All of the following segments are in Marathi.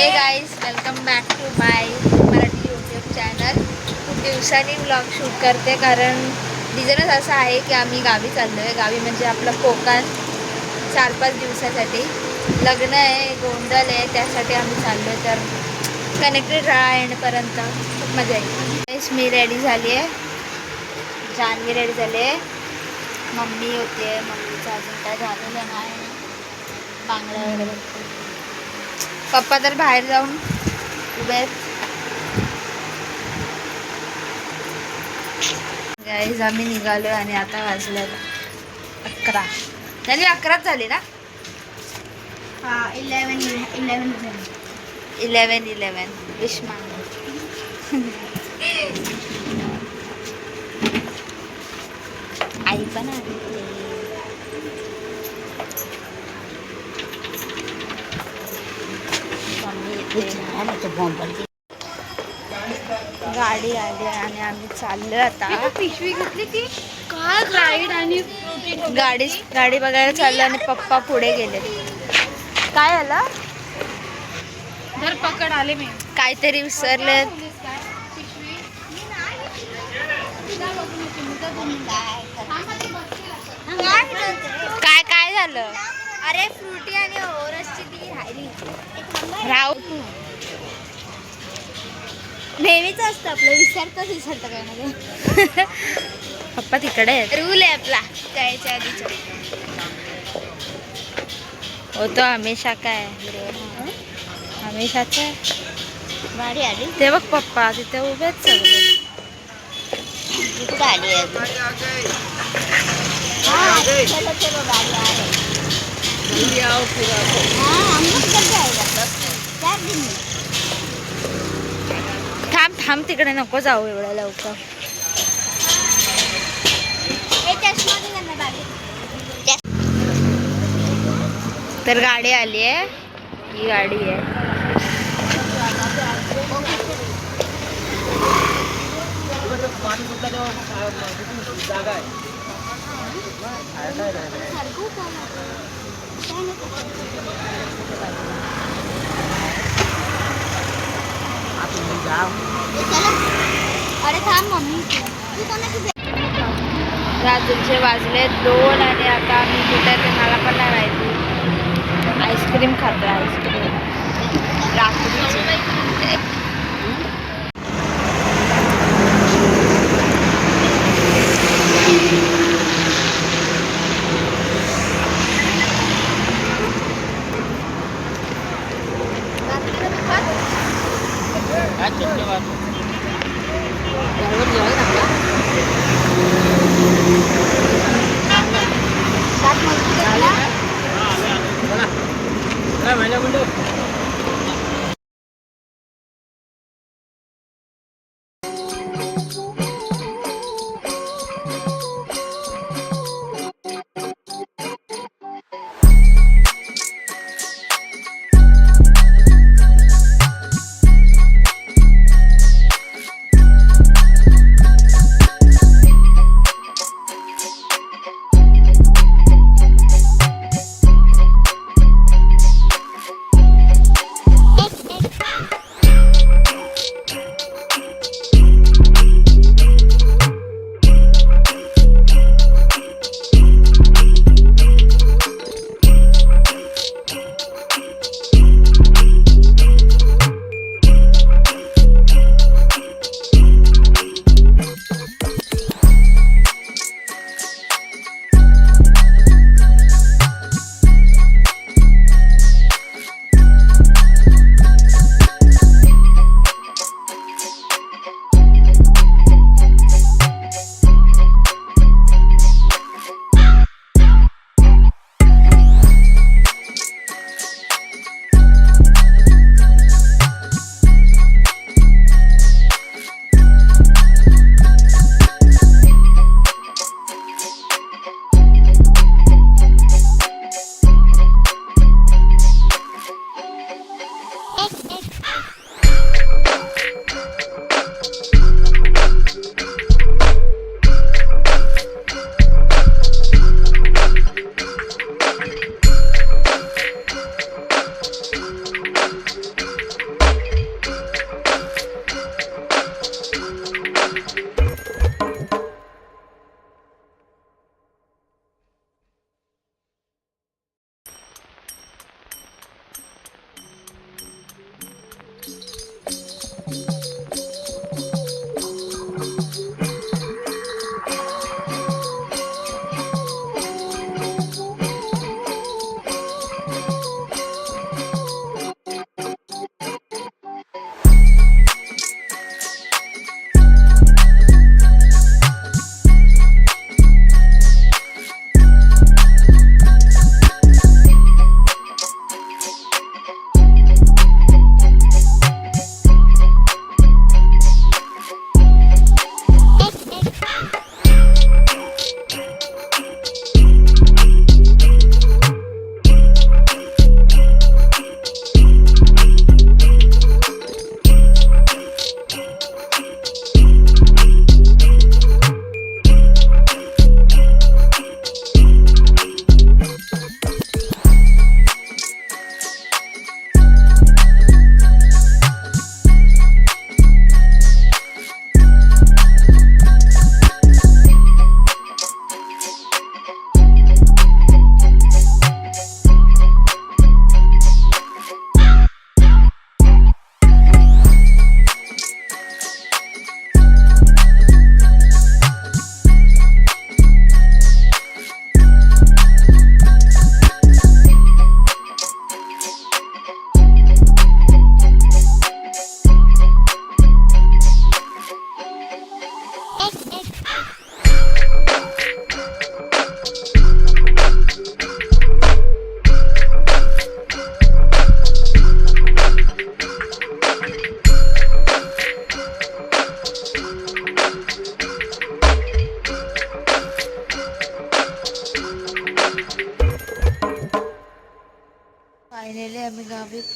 हे guys welcome back to my Marathi YouTube channel. खूप दिवसांनी व्लॉग शूट करते कारण रिझनच असं आहे की आम्ही गावी चाललो आहे. गावी म्हणजे आपलं कोकण 4-5 दिवसासाठी. लग्न आहे, गोंधळ आहे, त्यासाठी आम्ही चाललो आहे. तर कनेक्टेड राहा एंडपर्यंत, खूप मजा येईल. मी रेडी झाली आहे, जानवी रेडी झाली आहे, मम्मी होती आहे. मम्मीचं अजून काय झालेलं नाही, बांगड्या वगैरे. पप्पा तर बाहेर जाऊन उभे आहेत. गाईज आम्ही निघालो आणि आता वाजलं 11. त्यांनी 11च झाली ना. 11 विश मांग. आई पण आली. गाडी आली आणि आम्ही चाललो आता. पिशवी घेतली ती काय राईड आणि गाडी बघायला चाललो आणि पप्पा पुढे गेले. काय आलं? धरपकड आले मी. काहीतरी विसरले. काय काय झालं? अरे फ्रुटी आणि ओरसची ती राहिली. राहू नेहमीच असतं आपलं, विसरतं काय ना. पप्पा तिकडे आहेत. रूल आहे आपला जायच्या आधीचा. होतो हमेशा. काय हमेशाच आहे. गाडी आली ते बघ पप्पा तिथे उभेच सगळे. कुठं आली आहे? चलो चलो गाडी आहे. हम लोग चल जाएगा 4 दिन में. थांब थांब तिकडे नको जाऊ एवढ्या लवकर. तर गाडी आली आहे, ही गाडी आहे. अरे थांब मम्मी. रात्रीचे वाजले 2 आणि आता आम्ही कुठे ते मला पण नाही माहिती. आईस्क्रीम खातो. आईस्क्रीम रात्रीची.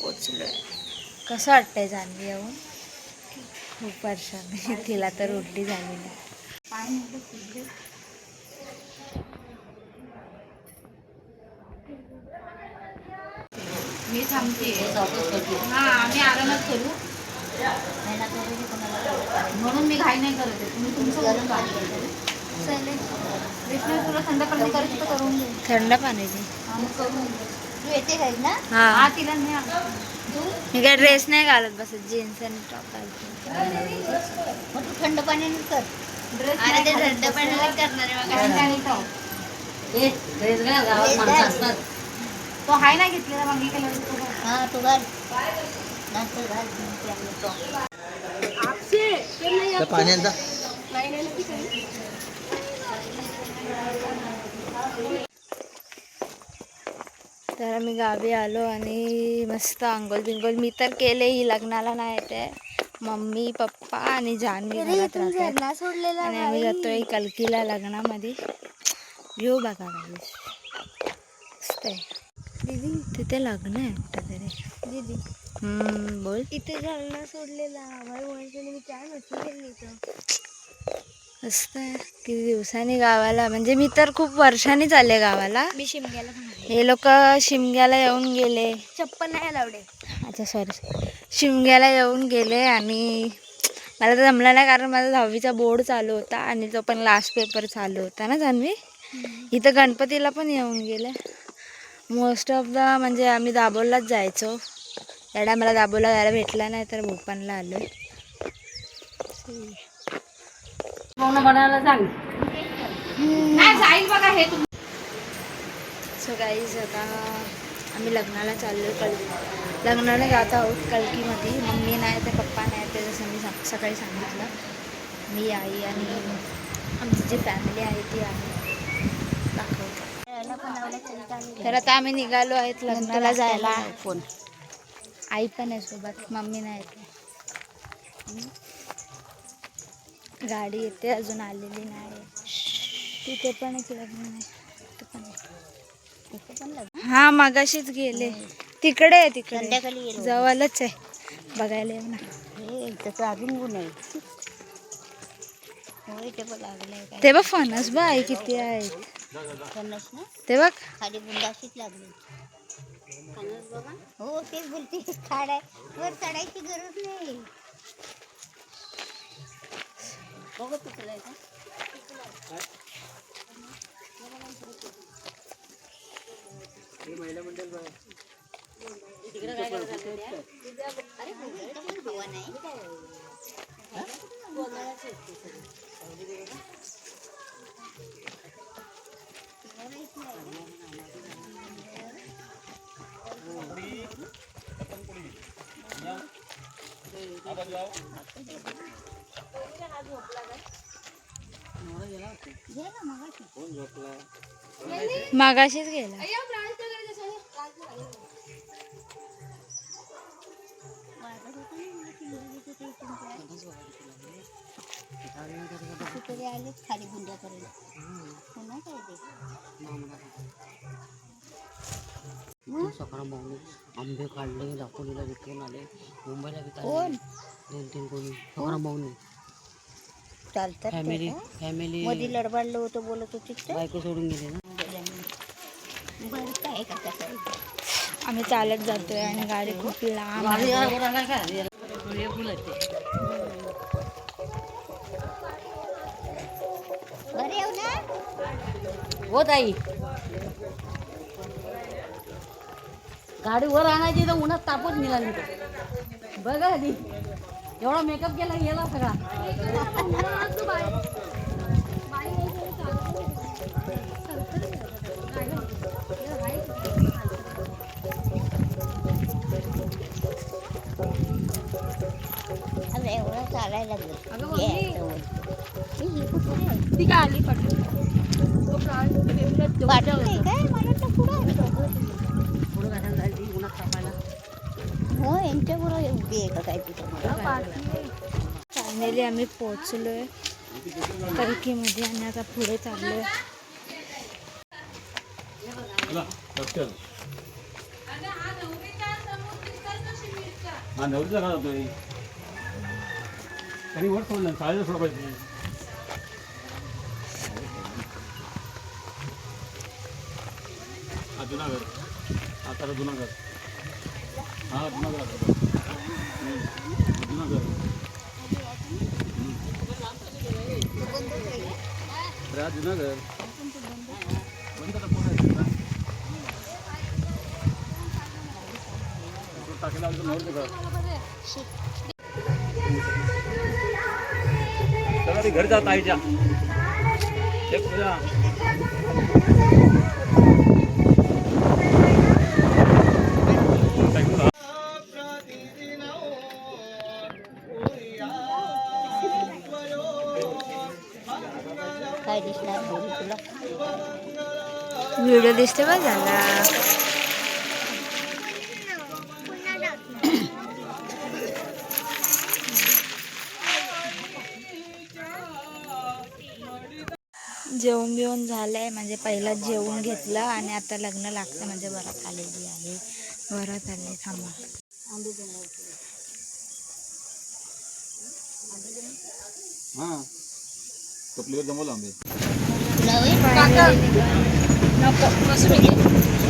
पोचलोय. कसं वाटतंय जान्हवी येऊन? खूप वर्षांनी. तिला तर उलटी झालेली. मी थांबते. हां आम्ही आरामात करू म्हणून मी घाई नाही करत आहे. तुम्ही तुमचं गरम पाणी विष्णू तुला थंड पाणी करायचं तर करून घे. थंड पाणी दे. करून तू येते घरी ना? हा हा तिला नाही मी काय ड्रेस नाही घालत बसत, जीन्स आणि टॉप घालते. मग तू थंड पाण्याने कर. ड्रेस अरे ते थंड पाण्याने करणार आहे मग काय? तो हाय ना घेतलेला मागे केला हा तू घाल. नंतर घाल पाण्याचा तर आम्ही गावी आलो आणि मस्त अंघोळ बिंगोळ मी तर केले. ही लग्नाला नाही येते. मम्मी पप्पा आणि जान्हवी घरात राहतात सोडलेला आणि आम्ही जातोय कलकीला लग्नामध्ये. येऊ बघा गाईस. मस्त आहे. दीदी तिथे लग्न आहे कुठं तरी. दीदी बोल. इथे झरना सोडलेला मी काय म्हटलं इथं मस्त आहे. किती दिवसांनी गावाला, म्हणजे मी तर खूप वर्षांनी चालले गावाला. मी शिमग्याला पण हे लोक शिमग्याला येऊन गेले. चप्पल नाही लावले. अच्छा सॉरी, शिमग्याला येऊन गेले आणि मला तर जमलं नाही कारण माझा 10वीचा बोर्ड चालू होता आणि तो पण लास्ट पेपर चालू होता ना जान्हवी. इथं गणपतीला पण येऊन गेले. मोस्ट ऑफ द म्हणजे आम्ही दाबोलाच जायचो. या मला दाबोला जायला भेटला नाही तर भोपानला आलो. बनायला सांग नाही जाईल बघा हे तुम्ही. सो गाईज आता आम्ही लग्नाला चाललो. लग्नाला जात आहोत कलकीमध्ये. मम्मी नाही ते पप्पा नाही ते, जसं मी सकाळी सांगितलं. मी आई आणि आमची जी फॅमिली आहे ती आहे. दाखवतो. तर आता आम्ही निघालो आहेत लग्नाला जायला. फोन आई पण आहे सोबत, मम्मी नाही येते. गाडी येते अजून आलेली नाही. तिथे पण एक लग्न आहे. तिथे पण हा मगाशीच गेले. तिकडे आहे, तिकडे संध्याकाळी गेलो. जवळच आहे. बघायला येऊ ना. हे त्याचं अजून गुण आहे. होय ते पण लागलंय काय ते बघ फणस बघ आई किती आहेत. फणस ना ते बघ. खाली बुंदाशीच लागली. फणस बघा. हो तेच बोलते. खाड आहे वर चढायची गरज नाही. बघ तुला का अरे हवा नाही. मागाशीच गेला. कुठे आले खाली बुंद्या करायला. पुन्हा काय ते सकाळ मागून आंबे काढले, दापोलीला विकून आले, मुंबईला कोण? विकले 2-3 कोणी. सकाळ मागून चालतात फॅमिली फॅमिली मध्ये लडबाडलं होतं बोलत होती तर बायको सोडून गेले ना. बरं काय का कसं आम्ही चालत जातोय आणि गाडी खूप लांब आहे. बरं येऊ ना. हो ताई गाडी वर आणायची तर उन्हात तापच मिळाली. बघा आधी एवढा मेकअप केला गेला सगळा. अरे एवढं चालायला लागलं. ती काय आली पाठवलं काय मला तर पुढं घाटायला जायची उन्हात तापायला. हो यांच्याबरोबर उभी आहे का काय तिथं. फायनली आम्ही पोहोचलोय कलकीमध्ये आणि आता पुढे चाललोय. हा नवरीचा घात होतोय त्यांनी वर सोडलं शाळेला सोडा पाहिजे हा जुनागड आता जुनागड हा जुनागड जुनागड हा जुनागड बंद आता कोण आहे टाकेला नवरीचं घर चला घरी जात आईच्या एक तुझ्या काय दिसणार बोलू तुला व्हिडिओ दिसते बघ झाला. जेवण बिवून झालंय म्हणजे पहिला जेवून घेतलं आणि आता लग्न लागतं म्हणजे वरात आलेली आहे. वरात आली थांबा. हां टोपलीवर जमवलं आंबे तुला होय? नको बसून घे.